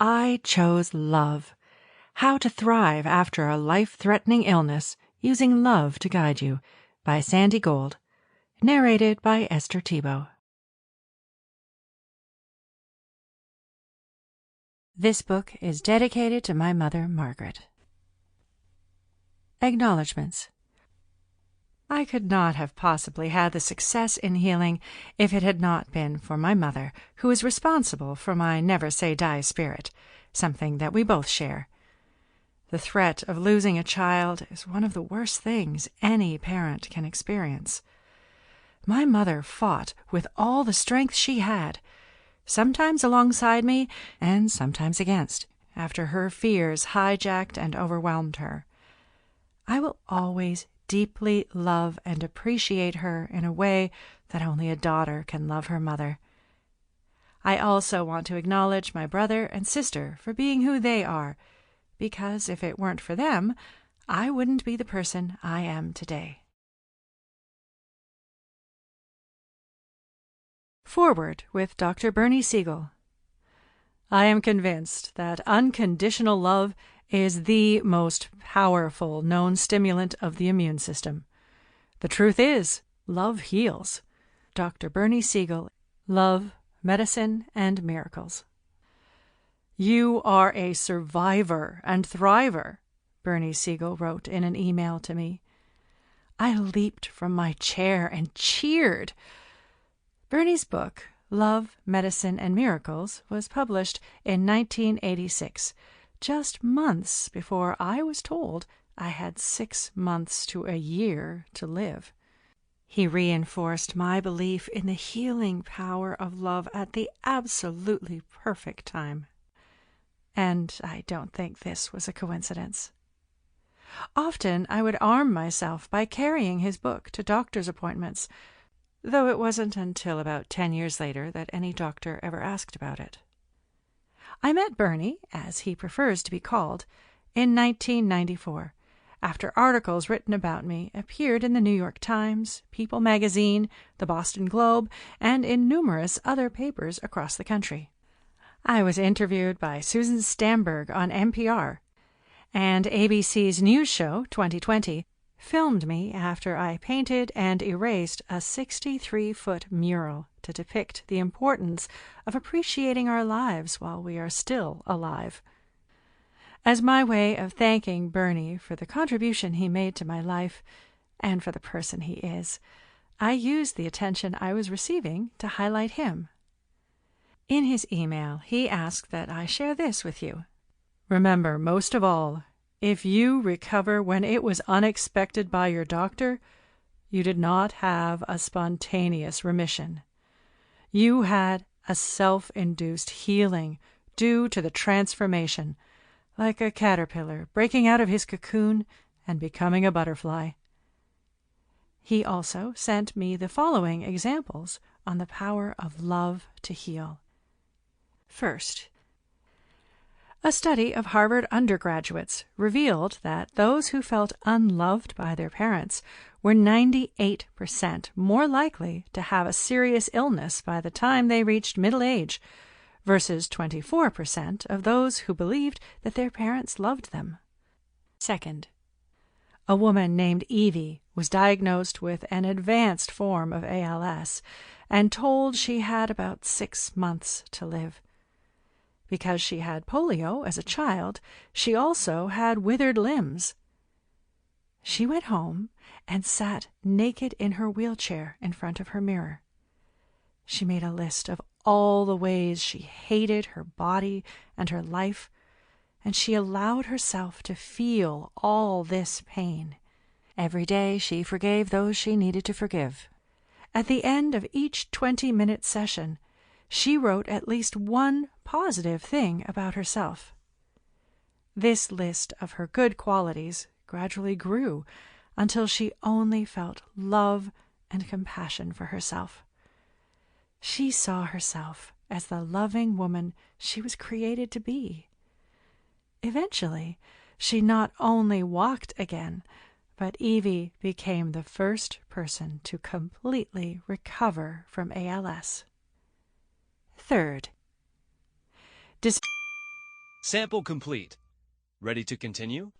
I chose love. How to Thrive After a Life-Threatening Illness Using Love to Guide You by Sandi Gold. Narrated by Esther Thibault. This book is dedicated to my mother, Margaret. Acknowledgements. I could not have possibly had the success in healing if it had not been for my mother, who is responsible for my never-say-die spirit, something that we both share. The threat of losing a child is one of the worst things any parent can experience. My mother fought with all the strength she had, sometimes alongside me and sometimes against, after her fears hijacked and overwhelmed her. I will always deeply love and appreciate her in a way that only a daughter can love her mother. I also want to acknowledge my brother and sister for being who they are, because if it weren't for them, I wouldn't be the person I am today. Forward with Dr. Bernie Siegel. I am convinced that unconditional love is the most powerful known stimulant of the immune system. The truth is, love heals. Dr. Bernie Siegel, Love, Medicine, and Miracles. You are a survivor and thriver, Bernie Siegel wrote in an email to me. I leaped from my chair and cheered. Bernie's book, Love, Medicine, and Miracles, was published in 1986, just months before I was told I had 6 months to a year to live. He reinforced my belief in the healing power of love at the absolutely perfect time. And I don't think this was a coincidence. Often I would arm myself by carrying his book to doctor's appointments, though it wasn't until about 10 years later that any doctor ever asked about it. I met Bernie, as he prefers to be called, in 1994, after articles written about me appeared in the New York Times, People magazine, the Boston Globe, and in numerous other papers across the country. I was interviewed by Susan Stamberg on NPR, and ABC's news show, 2020, filmed me after I painted and erased a 63-foot mural to depict the importance of appreciating our lives while we are still alive. As my way of thanking Bernie for the contribution he made to my life and for the person he is, I used the attention I was receiving to highlight him. In his email, he asked that I share this with you. Remember, most of all, if you recover when it was unexpected by your doctor, you did not have a spontaneous remission. You had a self-induced healing due to the transformation, like a caterpillar breaking out of his cocoon and becoming a butterfly. He also sent me the following examples on the power of love to heal. First, a study of Harvard undergraduates revealed that those who felt unloved by their parents were 98% more likely to have a serious illness by the time they reached middle age, versus 24% of those who believed that their parents loved them. Second, a woman named Evie was diagnosed with an advanced form of ALS and told she had about 6 months to live. Because she had polio as a child, she also had withered limbs. She went home and sat naked in her wheelchair in front of her mirror. She made a list of all the ways she hated her body and her life, and she allowed herself to feel all this pain. Every day she forgave those she needed to forgive. At the end of each 20-minute session, she wrote at least one positive thing about herself. This list of her good qualities gradually grew until she only felt love and compassion for herself. She saw herself as the loving woman she was created to be. Eventually, she not only walked again, but Evie became the first person to completely recover from ALS. Third, Sample complete. Ready to continue?